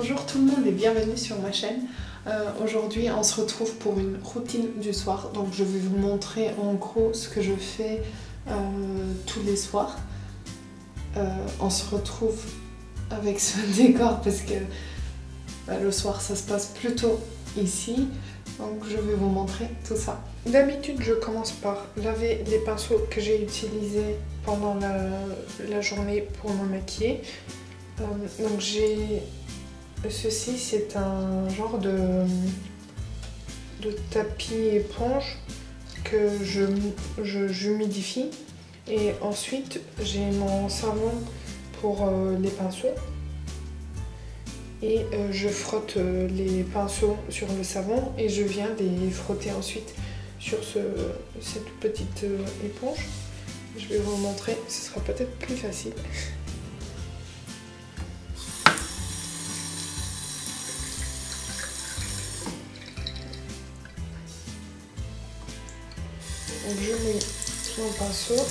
Bonjour tout le monde et bienvenue sur ma chaîne. Aujourd'hui on se retrouve pour une routine du soir. Donc je vais vous montrer en gros ce que je fais tous les soirs. On se retrouve avec ce décor parce que le soir ça se passe plutôt ici. Donc je vais vous montrer tout ça. D'habitude je commence par laver les pinceaux que j'ai utilisés pendant la journée pour me maquiller. Donc j'ai ceci, c'est un genre de tapis éponge que j'humidifie, et ensuite j'ai mon savon pour les pinceaux et je frotte les pinceaux sur le savon et je viens les frotter ensuite sur cette petite éponge. Je vais vous montrer, ce sera peut-être plus facile. Donc je mouille mon pinceau,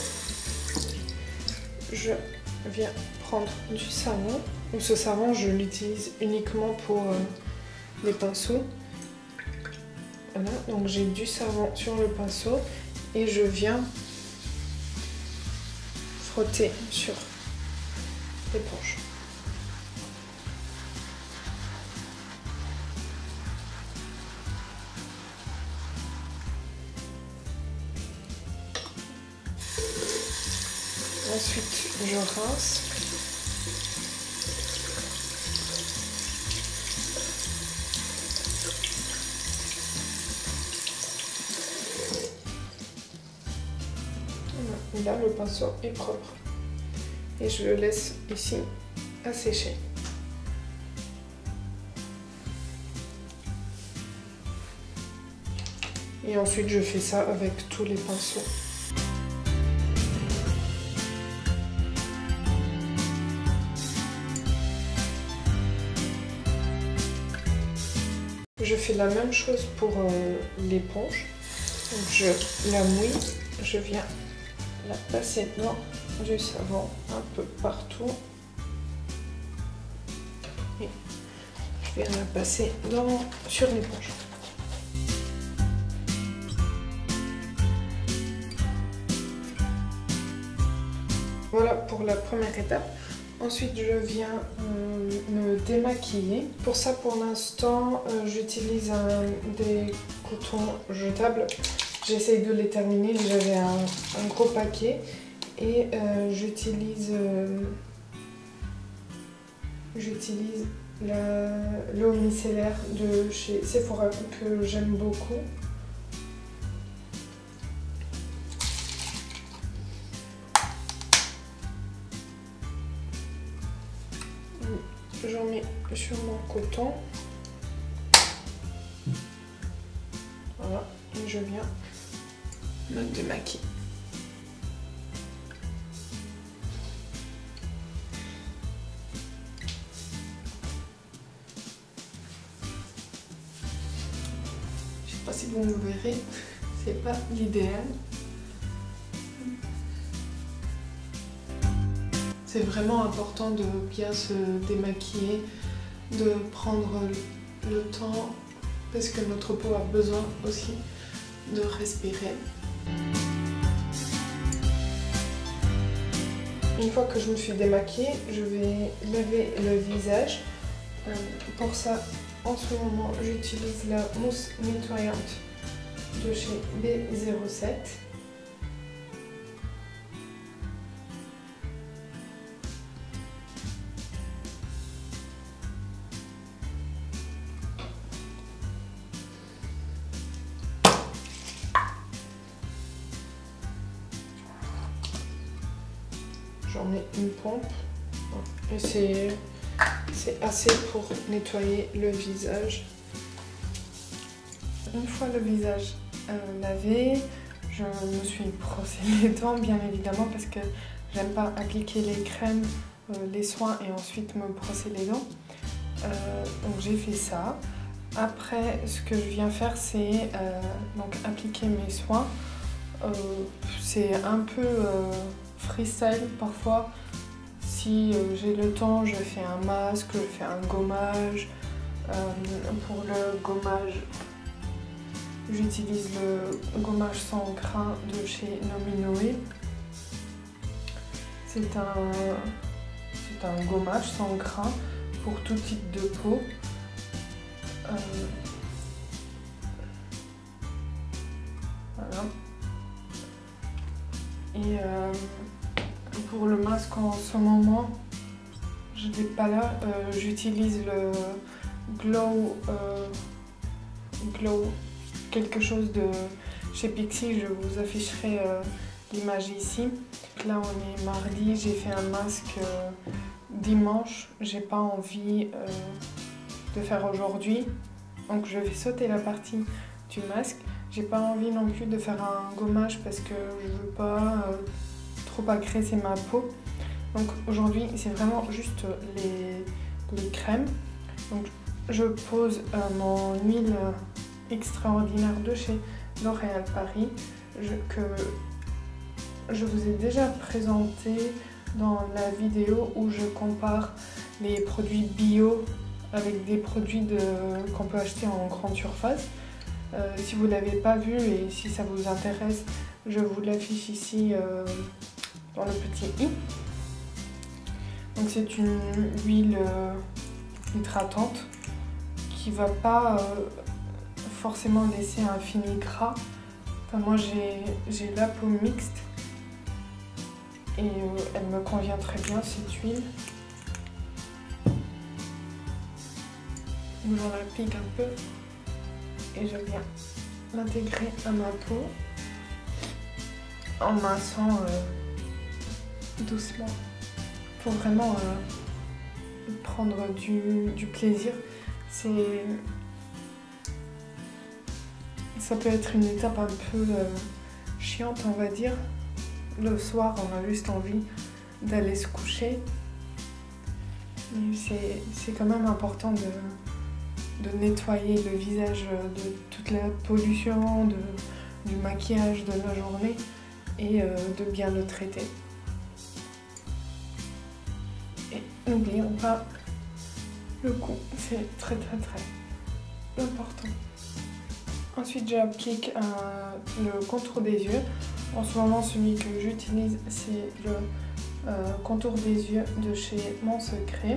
je viens prendre du savon. Donc ce savon je l'utilise uniquement pour les pinceaux. Voilà, donc j'ai du savon sur le pinceau et je viens frotter sur l'éponge. Ensuite, je rince. Et là, le pinceau est propre. Et je le laisse ici à sécher. Et ensuite, je fais ça avec tous les pinceaux. Je fais la même chose pour l'éponge. Donc je la mouille, je viens la passer dans du savon un peu partout. Et je viens la passer sur l'éponge. Voilà pour la première étape. Ensuite, je viens me démaquiller. Pour ça, pour l'instant, j'utilise des cotons jetables. J'essaye de les terminer. J'avais un gros paquet et j'utilise l'eau micellaire de chez Sephora que j'aime beaucoup. J'en mets sur mon coton. Voilà, et je viens me démaquiller. Je sais pas si vous me verrez, c'est pas l'idéal. C'est vraiment important de bien se démaquiller, de prendre le temps parce que notre peau a besoin aussi de respirer. Une fois que je me suis démaquillée, je vais laver le visage. Pour ça, en ce moment, j'utilise la mousse nettoyante de chez B07. J'en mets une pompe et c'est assez pour nettoyer le visage. Une fois le visage lavé, je me suis brossé les dents bien évidemment parce que j'aime pas appliquer les crèmes, les soins et ensuite me brosser les dents. Donc j'ai fait ça. Après, ce que je viens faire, c'est donc appliquer mes soins. C'est un peu freestyle parfois. si j'ai le temps, je fais un masque, je fais un gommage. Pour le gommage, j'utilise le gommage sans grain de chez Nominoé. C'est un gommage sans grain pour tout type de peau. Voilà. Et pour le masque en ce moment, je n'ai pas là, j'utilise le Glow quelque chose de chez Pixi. Je vous afficherai l'image ici. Là on est mardi, j'ai fait un masque dimanche, j'ai pas envie de faire aujourd'hui, donc je vais sauter la partie du masque. J'ai pas envie non plus de faire un gommage parce que je veux pas trop agresser ma peau. Donc aujourd'hui c'est vraiment juste les crèmes. Donc je pose mon huile extraordinaire de chez L'Oréal Paris que je vous ai déjà présenté dans la vidéo où je compare les produits bio avec des produits qu'on peut acheter en grande surface. Si vous ne l'avez pas vu et si ça vous intéresse, je vous l'affiche ici dans le petit i. Donc c'est une huile hydratante qui va pas forcément laisser un fini gras. Enfin, moi j'ai la peau mixte et elle me convient très bien cette huile. J'en applique un peu et je viens l'intégrer à ma peau en massant doucement pour vraiment prendre du plaisir. Ça peut être une étape un peu chiante, on va dire. Le soir, on a juste envie d'aller se coucher. Mais c'est quand même important de nettoyer le visage de toute la pollution, du maquillage de la journée et de bien le traiter. Et n'oublions pas le cou, c'est très important. Ensuite, j'applique le contour des yeux. En ce moment, celui que j'utilise, c'est le contour des yeux de chez Mon Secret.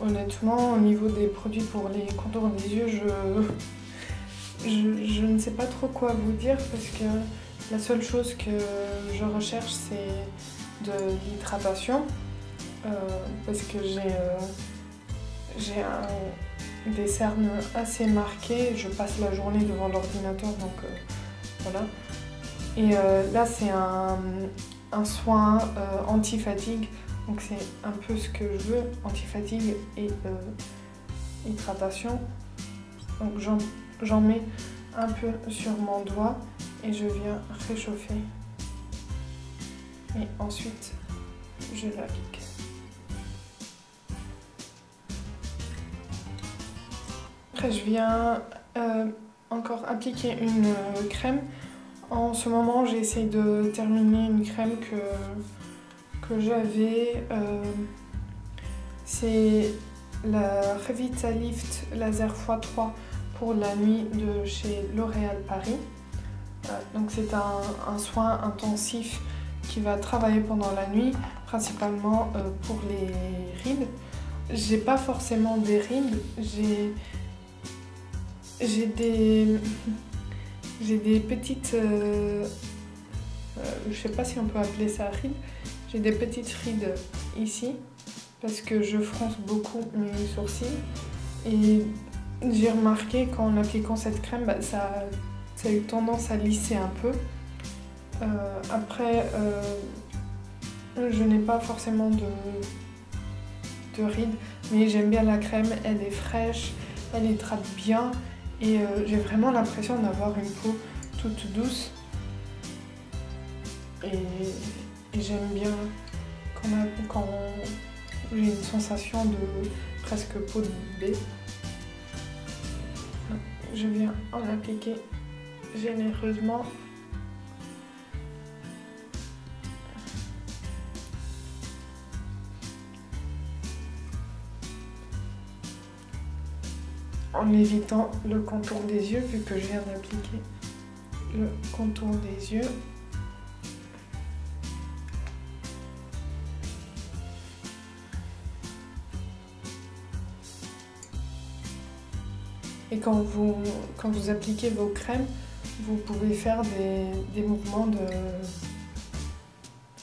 Honnêtement, au niveau des produits pour les contours des yeux, je ne sais pas trop quoi vous dire parce que la seule chose que je recherche, c'est de l'hydratation. Parce que j'ai des cernes assez marquées, je passe la journée devant l'ordinateur, donc voilà. Et là c'est un soin anti-fatigue, donc c'est un peu ce que je veux, anti-fatigue et hydratation. Donc j'en mets un peu sur mon doigt et je viens réchauffer. Et ensuite je l'applique. Après, je viens encore appliquer une crème. En ce moment, j'essaye de terminer une crème que j'avais. C'est la Revitalift Laser x3 pour la nuit de chez L'Oréal Paris. Donc c'est un soin intensif qui va travailler pendant la nuit, principalement pour les rides. J'ai pas forcément des rides, j'ai des petites, je sais pas si on peut appeler ça rides, j'ai des petites rides ici parce que je fronce beaucoup mes sourcils et j'ai remarqué qu'en appliquant cette crème, ça a eu tendance à lisser un peu. Après, je n'ai pas forcément de rides, mais j'aime bien la crème, elle est fraîche, elle hydrate bien. Et j'ai vraiment l'impression d'avoir une peau toute douce. Et j'aime bien quand j'ai une sensation de presque peau de bébé. Je viens en appliquer généreusement. en évitant le contour des yeux vu que je viens d'appliquer le contour des yeux. Et quand vous appliquez vos crèmes, vous pouvez faire des mouvements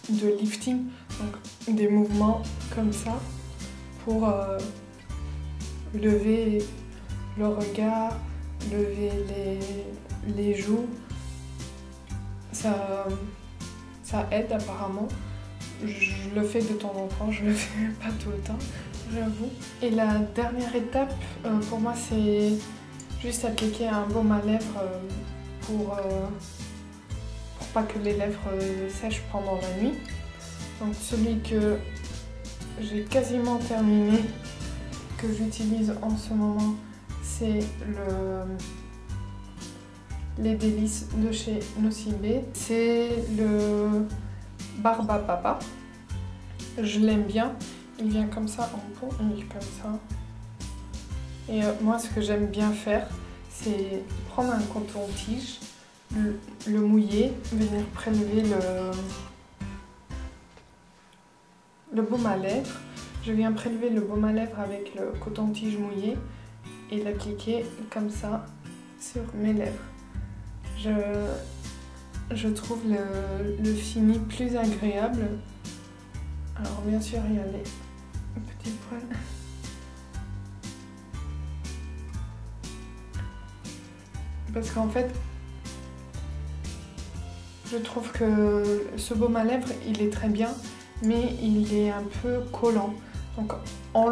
de lifting, donc des mouvements comme ça pour lever le regard, lever les joues. Ça aide apparemment. Je le fais de temps en temps, je le fais pas tout le temps, j'avoue. Et la dernière étape pour moi, c'est juste appliquer un baume à lèvres pour pas que les lèvres sèchent pendant la nuit. Donc celui que j'ai quasiment terminé, que j'utilise en ce moment, c'est les délices de chez Nocibé. C'est le Barba Papa. Je l'aime bien. Il vient comme ça en pot, il est comme ça. Et moi, ce que j'aime bien faire, c'est prendre un coton-tige, le mouiller, venir prélever le baume à lèvres. Je viens prélever le baume à lèvres avec le coton-tige mouillé et l'appliquer comme ça sur mes lèvres. Je trouve le fini plus agréable. Alors bien sûr, il y a les petits poils. Parce qu'en fait, je trouve que ce baume à lèvres, il est très bien, mais il est un peu collant. Donc en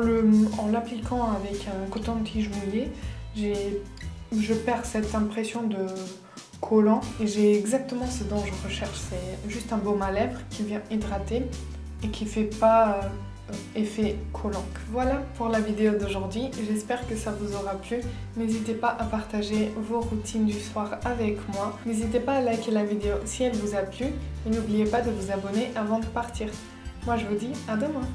l'appliquant avec un coton-tige mouillé, je perds cette impression de collant et j'ai exactement ce dont je recherche. C'est juste un baume à lèvres qui vient hydrater et qui fait pas effet collant. Voilà pour la vidéo d'aujourd'hui, j'espère que ça vous aura plu. N'hésitez pas à partager vos routines du soir avec moi. N'hésitez pas à liker la vidéo si elle vous a plu et n'oubliez pas de vous abonner avant de partir. Moi je vous dis à demain.